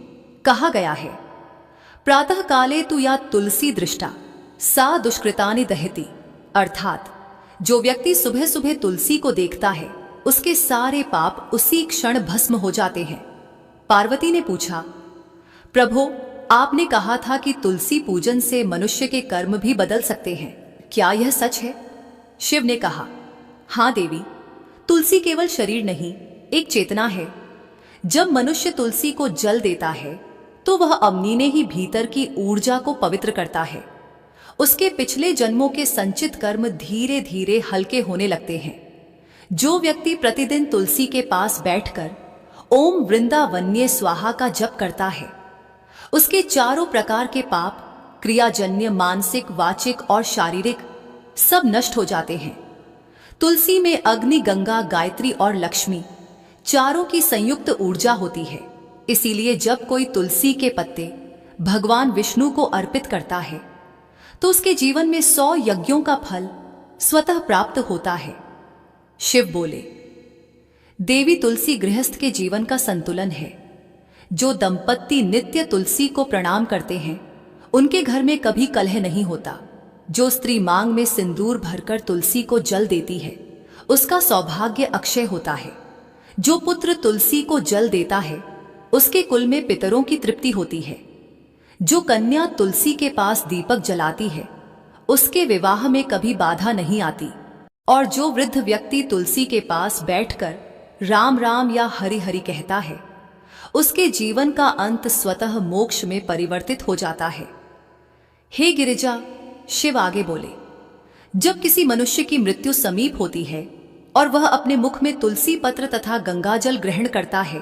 कहा गया है, प्रातः काले तु या तुलसी दृष्टा सा दुष्कृतानि दहति, अर्थात जो व्यक्ति सुबह सुबह तुलसी को देखता है, उसके सारे पाप उसी क्षण भस्म हो जाते हैं। पार्वती ने पूछा, प्रभो, आपने कहा था कि तुलसी पूजन से मनुष्य के कर्म भी बदल सकते हैं, क्या यह सच है? शिव ने कहा, हाँ देवी, तुलसी केवल शरीर नहीं, एक चेतना है। जब मनुष्य तुलसी को जल देता है तो वह अपनी ही भीतर की ऊर्जा को पवित्र करता है। उसके पिछले जन्मों के संचित कर्म धीरे धीरे हल्के होने लगते हैं। जो व्यक्ति प्रतिदिन तुलसी के पास बैठकर ओम वृंदावन्ये स्वाहा का जप करता है, उसके चारों प्रकार के पाप, क्रियाजन्य, मानसिक, वाचिक और शारीरिक, सब नष्ट हो जाते हैं। तुलसी में अग्नि, गंगा, गायत्री और लक्ष्मी चारों की संयुक्त ऊर्जा होती है। इसीलिए जब कोई तुलसी के पत्ते भगवान विष्णु को अर्पित करता है तो उसके जीवन में 100 यज्ञों का फल स्वतः प्राप्त होता है। शिव बोले, देवी, तुलसी गृहस्थ के जीवन का संतुलन है। जो दंपत्ति नित्य तुलसी को प्रणाम करते हैं, उनके घर में कभी कलह नहीं होता। जो स्त्री मांग में सिंदूर भरकर तुलसी को जल देती है, उसका सौभाग्य अक्षय होता है। जो पुत्र तुलसी को जल देता है, उसके कुल में पितरों की तृप्ति होती है। जो कन्या तुलसी के पास दीपक जलाती है, उसके विवाह में कभी बाधा नहीं आती। और जो वृद्ध व्यक्ति तुलसी के पास बैठकर राम राम या हरि हरि कहता है, उसके जीवन का अंत स्वतः मोक्ष में परिवर्तित हो जाता है। हे गिरिजा, शिव आगे बोले, जब किसी मनुष्य की मृत्यु समीप होती है और वह अपने मुख में तुलसी पत्र तथा गंगाजल ग्रहण करता है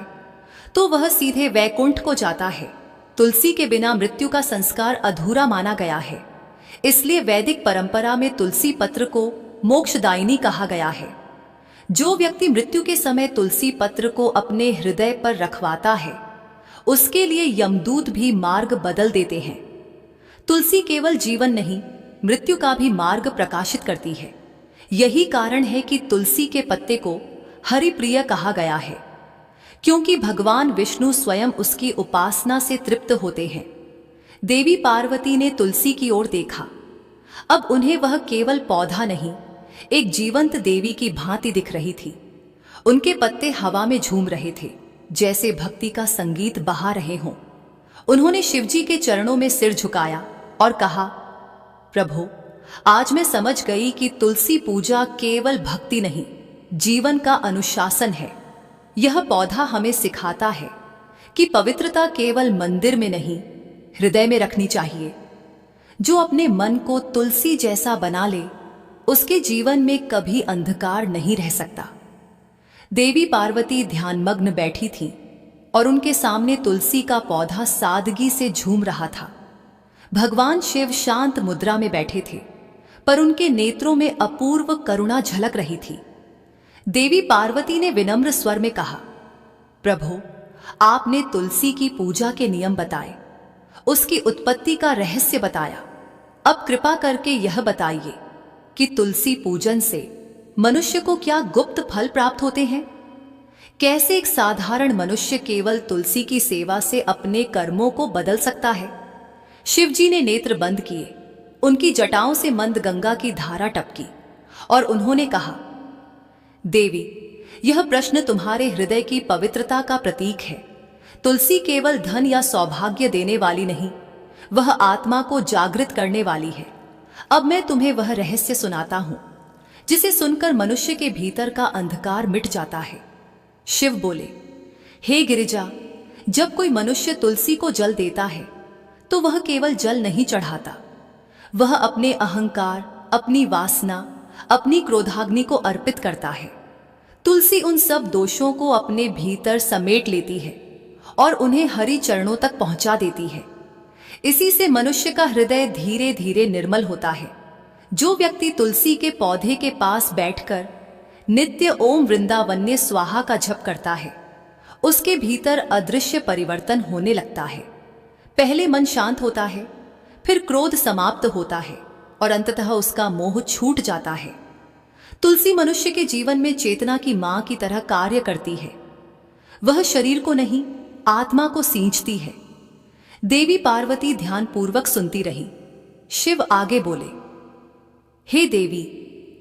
तो वह सीधे वैकुंठ को जाता है। तुलसी के बिना मृत्यु का संस्कार अधूरा माना गया है, इसलिए वैदिक परंपरा में तुलसी पत्र को मोक्षदायिनी कहा गया है। जो व्यक्ति मृत्यु के समय तुलसी पत्र को अपने हृदय पर रखवाता है उसके लिए यमदूत भी मार्ग बदल देते हैं। तुलसी केवल जीवन नहीं, मृत्यु का भी मार्ग प्रकाशित करती है। यही कारण है कि तुलसी के पत्ते को हरिप्रिय कहा गया है, क्योंकि भगवान विष्णु स्वयं उसकी उपासना से तृप्त होते हैं। देवी पार्वती ने तुलसी की ओर देखा। अब उन्हें वह केवल पौधा नहीं, एक जीवंत देवी की भांति दिख रही थी। उनके पत्ते हवा में झूम रहे थे, जैसे भक्ति का संगीत बहा रहे हों। उन्होंने शिवजी के चरणों में सिर झुकाया और कहा, प्रभु, आज मैं समझ गई कि तुलसी पूजा केवल भक्ति नहीं, जीवन का अनुशासन है। यह पौधा हमें सिखाता है कि पवित्रता केवल मंदिर में नहीं, हृदय में रखनी चाहिए। जो अपने मन को तुलसी जैसा बना ले, उसके जीवन में कभी अंधकार नहीं रह सकता। देवी पार्वती ध्यानमग्न बैठी थीं और उनके सामने तुलसी का पौधा सादगी से झूम रहा था। भगवान शिव शांत मुद्रा में बैठे थे, पर उनके नेत्रों में अपूर्व करुणा झलक रही थी। देवी पार्वती ने विनम्र स्वर में कहा, प्रभु, आपने तुलसी की पूजा के नियम बताए, उसकी उत्पत्ति का रहस्य बताया। अब कृपा करके यह बताइए कि तुलसी पूजन से मनुष्य को क्या गुप्त फल प्राप्त होते हैं? कैसे एक साधारण मनुष्य केवल तुलसी की सेवा से अपने कर्मों को बदल सकता है? शिवजी ने नेत्र बंद किए, उनकी जटाओं से मंद गंगा की धारा टपकी और उन्होंने कहा, देवी, यह प्रश्न तुम्हारे हृदय की पवित्रता का प्रतीक है। तुलसी केवल धन या सौभाग्य देने वाली नहीं, वह आत्मा को जागृत करने वाली है। अब मैं तुम्हें वह रहस्य सुनाता हूं जिसे सुनकर मनुष्य के भीतर का अंधकार मिट जाता है। शिव बोले, हे गिरिजा, जब कोई मनुष्य तुलसी को जल देता है तो वह केवल जल नहीं चढ़ाता, वह अपने अहंकार, अपनी वासना, अपनी क्रोधाग्नि को अर्पित करता है। तुलसी उन सब दोषों को अपने भीतर समेट लेती है और उन्हें हरि चरणों तक पहुंचा देती है। इसी से मनुष्य का हृदय धीरे धीरे निर्मल होता है। जो व्यक्ति तुलसी के पौधे के पास बैठकर नित्य ओम वृंदावन्य स्वाहा का जप करता है, उसके भीतर अदृश्य परिवर्तन होने लगता है। पहले मन शांत होता है, फिर क्रोध समाप्त होता है और अंततः उसका मोह छूट जाता है। तुलसी मनुष्य के जीवन में चेतना की मां की तरह कार्य करती है। वह शरीर को नहीं, आत्मा को सींचती है। देवी पार्वती ध्यानपूर्वक सुनती रही। शिव आगे बोले, हे देवी,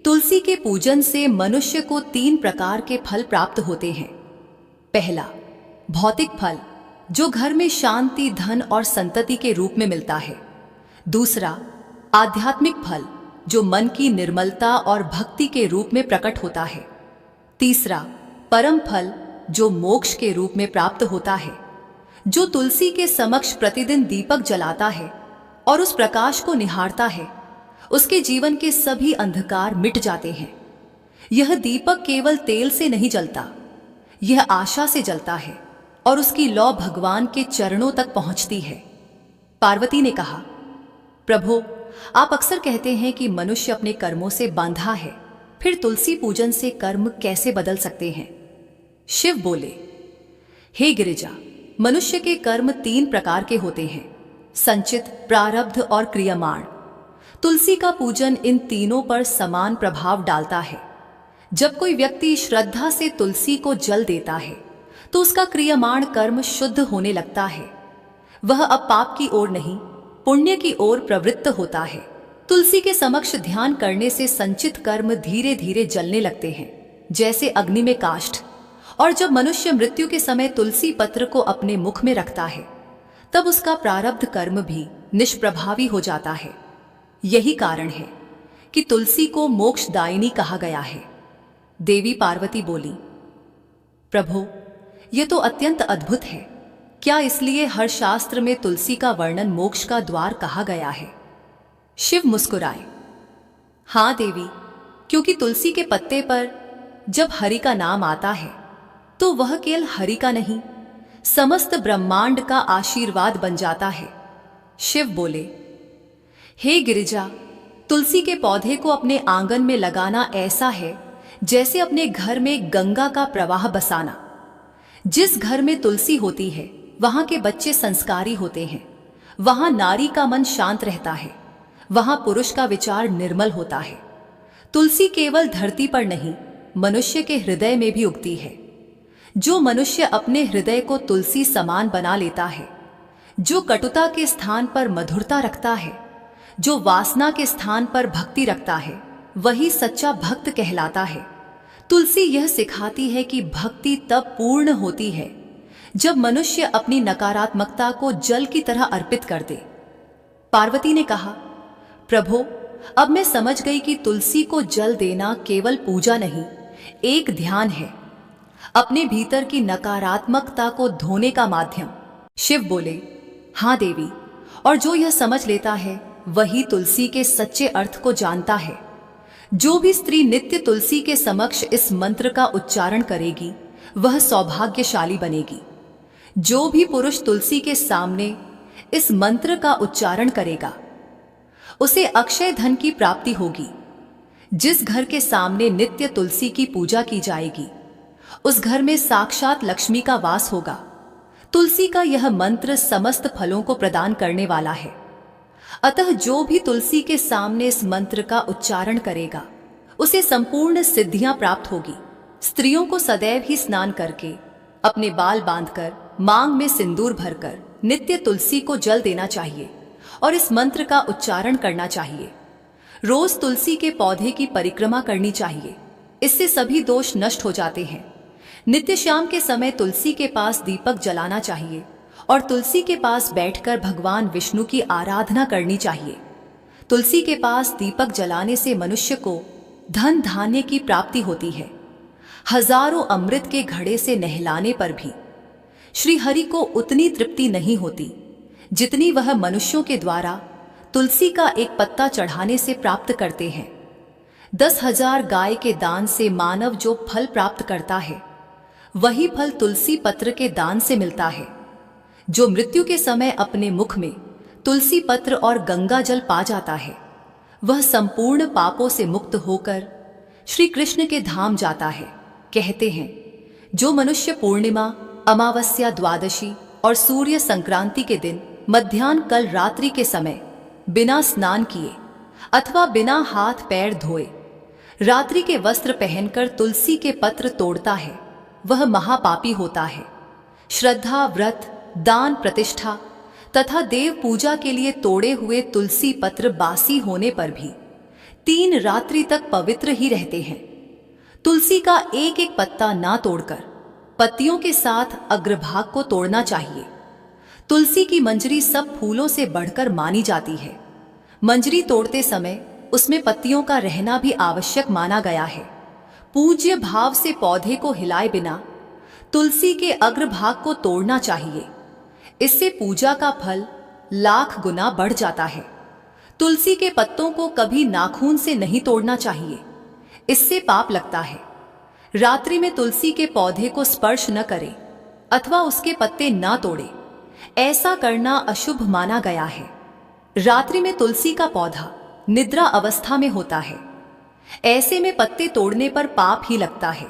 तुलसी के पूजन से मनुष्य को 3 प्रकार के फल प्राप्त होते हैं। पहला, भौतिक फल, जो घर में शांति, धन और संतति के रूप में मिलता है। दूसरा, आध्यात्मिक फल, जो मन की निर्मलता और भक्ति के रूप में प्रकट होता है। तीसरा, परम फल, जो मोक्ष के रूप में प्राप्त होता है। जो तुलसी के समक्ष प्रतिदिन दीपक जलाता है और उस प्रकाश को निहारता है, उसके जीवन के सभी अंधकार मिट जाते हैं। यह दीपक केवल तेल से नहीं जलता, यह आशा से जलता है और उसकी लौ भगवान के चरणों तक पहुंचती है। पार्वती ने कहा, प्रभु, आप अक्सर कहते हैं कि मनुष्य अपने कर्मों से बांधा है, फिर तुलसी पूजन से कर्म कैसे बदल सकते हैं? शिव बोले, हे गिरिजा, मनुष्य के कर्म 3 प्रकार के होते हैं, संचित, प्रारब्ध और क्रियमाण। तुलसी का पूजन इन तीनों पर समान प्रभाव डालता है। जब कोई व्यक्ति श्रद्धा से तुलसी को जल देता है तो उसका क्रियमाण कर्म शुद्ध होने लगता है। वह अब पाप की ओर नहीं, पुण्य की ओर प्रवृत्त होता है। तुलसी के समक्ष ध्यान करने से संचित कर्म धीरे धीरे जलने लगते हैं, जैसे अग्नि में काष्ठ। और जब मनुष्य मृत्यु के समय तुलसी पत्र को अपने मुख में रखता है, तब उसका प्रारब्ध कर्म भी निष्प्रभावी हो जाता है। यही कारण है कि तुलसी को मोक्षदायिनी कहा गया है। देवी पार्वती बोली, प्रभु, यह तो अत्यंत अद्भुत है। क्या इसलिए हर शास्त्र में तुलसी का वर्णन मोक्ष का द्वार कहा गया है? शिव मुस्कुराए, हाँ देवी, क्योंकि तुलसी के पत्ते पर जब हरि का नाम आता है तो वह केवल हरि का नहीं, समस्त ब्रह्मांड का आशीर्वाद बन जाता है। शिव बोले, हे गिरिजा, तुलसी के पौधे को अपने आंगन में लगाना ऐसा है जैसे अपने घर में गंगा का प्रवाह बसाना। जिस घर में तुलसी होती है वहां के बच्चे संस्कारी होते हैं, वहां नारी का मन शांत रहता है, वहां पुरुष का विचार निर्मल होता है। तुलसी केवल धरती पर नहीं, मनुष्य के हृदय में भी उगती है। जो मनुष्य अपने हृदय को तुलसी समान बना लेता है, जो कटुता के स्थान पर मधुरता रखता है, जो वासना के स्थान पर भक्ति रखता है, वही सच्चा भक्त कहलाता है। तुलसी यह सिखाती है कि भक्ति तब पूर्ण होती है जब मनुष्य अपनी नकारात्मकता को जल की तरह अर्पित कर दे। पार्वती ने कहा, प्रभो, अब मैं समझ गई कि तुलसी को जल देना केवल पूजा नहीं, एक ध्यान है, अपने भीतर की नकारात्मकता को धोने का माध्यम। शिव बोले, हाँ देवी, और जो यह समझ लेता है वही तुलसी के सच्चे अर्थ को जानता है। जो भी स्त्री नित्य तुलसी के समक्ष इस मंत्र का उच्चारण करेगी वह सौभाग्यशाली बनेगी। जो भी पुरुष तुलसी के सामने इस मंत्र का उच्चारण करेगा उसे अक्षय धन की प्राप्ति होगी। जिस घर के सामने नित्य तुलसी की पूजा की जाएगी उस घर में साक्षात लक्ष्मी का वास होगा। तुलसी का यह मंत्र समस्त फलों को प्रदान करने वाला है। अतः जो भी तुलसी के सामने इस मंत्र का उच्चारण करेगा उसे संपूर्ण सिद्धियां प्राप्त होगी। स्त्रियों को सदैव ही स्नान करके, अपने बाल बांधकर, मांग में सिंदूर भरकर नित्य तुलसी को जल देना चाहिए और इस मंत्र का उच्चारण करना चाहिए। रोज तुलसी के पौधे की परिक्रमा करनी चाहिए, इससे सभी दोष नष्ट हो जाते हैं। नित्य शाम के समय तुलसी के पास दीपक जलाना चाहिए और तुलसी के पास बैठकर भगवान विष्णु की आराधना करनी चाहिए। तुलसी के पास दीपक जलाने से मनुष्य को धन धान्य की प्राप्ति होती है। हजारों अमृत के घड़े से नहलाने पर भी श्री हरि को उतनी तृप्ति नहीं होती जितनी वह मनुष्यों के द्वारा तुलसी का एक पत्ता चढ़ाने से प्राप्त करते हैं। 10,000 गाय के दान से मानव जो फल प्राप्त करता है वही फल तुलसी पत्र के दान से मिलता है। जो मृत्यु के समय अपने मुख में तुलसी पत्र और गंगा जल पा जाता है वह संपूर्ण पापों से मुक्त होकर श्री कृष्ण के धाम जाता है। कहते हैं, जो मनुष्य पूर्णिमा, अमावस्या, द्वादशी और सूर्य संक्रांति के दिन मध्याह्न कल रात्रि के समय बिना स्नान किए अथवा बिना हाथ पैर धोए रात्रि के वस्त्र पहनकर तुलसी के पत्र तोड़ता है वह महापापी होता है। श्रद्धा, व्रत, दान, प्रतिष्ठा तथा देव पूजा के लिए तोड़े हुए तुलसी पत्र बासी होने पर भी 3 रात्रि तक पवित्र ही रहते हैं। तुलसी का एक एक पत्ता ना तोड़कर पत्तियों के साथ अग्रभाग को तोड़ना चाहिए। तुलसी की मंजरी सब फूलों से बढ़कर मानी जाती है। मंजरी तोड़ते समय उसमें पत्तियों का रहना भी आवश्यक माना गया है। पूज्य भाव से पौधे को हिलाए बिना तुलसी के अग्रभाग को तोड़ना चाहिए। इससे पूजा का फल लाख गुना बढ़ जाता है। तुलसी के पत्तों को कभी नाखून से नहीं तोड़ना चाहिए, इससे पाप लगता है। रात्रि में तुलसी के पौधे को स्पर्श न करें अथवा उसके पत्ते ना तोड़े, ऐसा करना अशुभ माना गया है। रात्रि में तुलसी का पौधा निद्रा अवस्था में होता है, ऐसे में पत्ते तोड़ने पर पाप ही लगता है।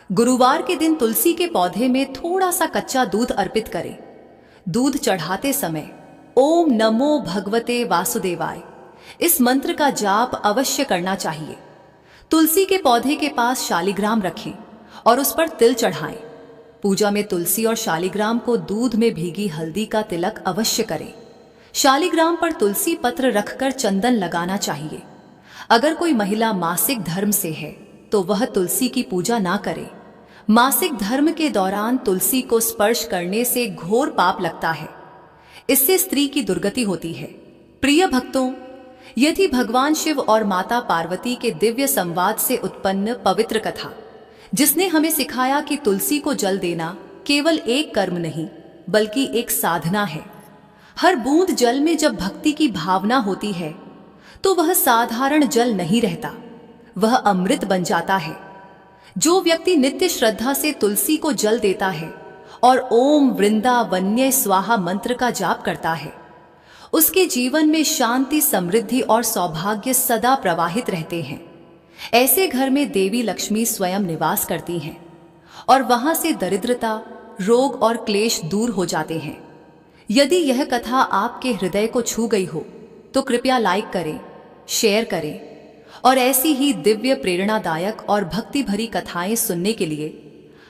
गुरुवार के दिन तुलसी के पौधे में थोड़ा सा कच्चा दूध अर्पित करें। दूध चढ़ाते समय ओम नमो भगवते वासुदेवाय इस मंत्र का जाप अवश्य करना चाहिए। तुलसी के पौधे के पास शालिग्राम रखें और उस पर तिल चढ़ाएं। पूजा में तुलसी और शालिग्राम को दूध में भीगी हल्दी का तिलक अवश्य करें। शालिग्राम पर तुलसी पत्र रखकर चंदन लगाना चाहिए। अगर कोई महिला मासिक धर्म से है तो वह तुलसी की पूजा ना करे। मासिक धर्म के दौरान तुलसी को स्पर्श करने से घोर पाप लगता है, इससे स्त्री की दुर्गति होती है। प्रिय भक्तों, यदि भगवान शिव और माता पार्वती के दिव्य संवाद से उत्पन्न पवित्र कथा, जिसने हमें सिखाया कि तुलसी को जल देना केवल एक कर्म नहीं बल्कि एक साधना है। हर बूंद जल में जब भक्ति की भावना होती है तो वह साधारण जल नहीं रहता, वह अमृत बन जाता है। जो व्यक्ति नित्य श्रद्धा से तुलसी को जल देता है और ओम वृंदावन्य स्वाहा मंत्र का जाप करता है, उसके जीवन में शांति, समृद्धि और सौभाग्य सदा प्रवाहित रहते हैं। ऐसे घर में देवी लक्ष्मी स्वयं निवास करती हैं और वहां से दरिद्रता, रोग और क्लेश दूर हो जाते हैं। यदि यह कथा आपके हृदय को छू गई हो तो कृपया लाइक करें, शेयर करें और ऐसी ही दिव्य, प्रेरणादायक और भक्ति भरी कथाएं सुनने के लिए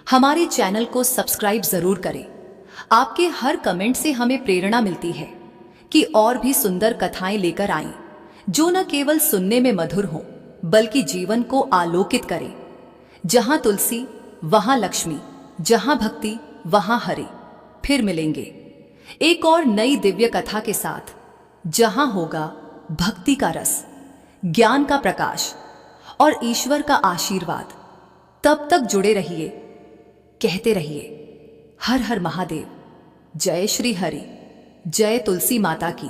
हमारे चैनल को सब्सक्राइब जरूर करें। आपके हर कमेंट से हमें प्रेरणा मिलती है कि और भी सुंदर कथाएं लेकर आएं, जो न केवल सुनने में मधुर हों बल्कि जीवन को आलोकित करें। जहां तुलसी वहां लक्ष्मी, जहां भक्ति वहां हरि। फिर मिलेंगे एक और नई दिव्य कथा के साथ, जहां होगा भक्ति का रस, ज्ञान का प्रकाश और ईश्वर का आशीर्वाद। तब तक जुड़े रहिए, कहते रहिए हर हर महादेव। जय श्री हरि, जय तुलसी माता की।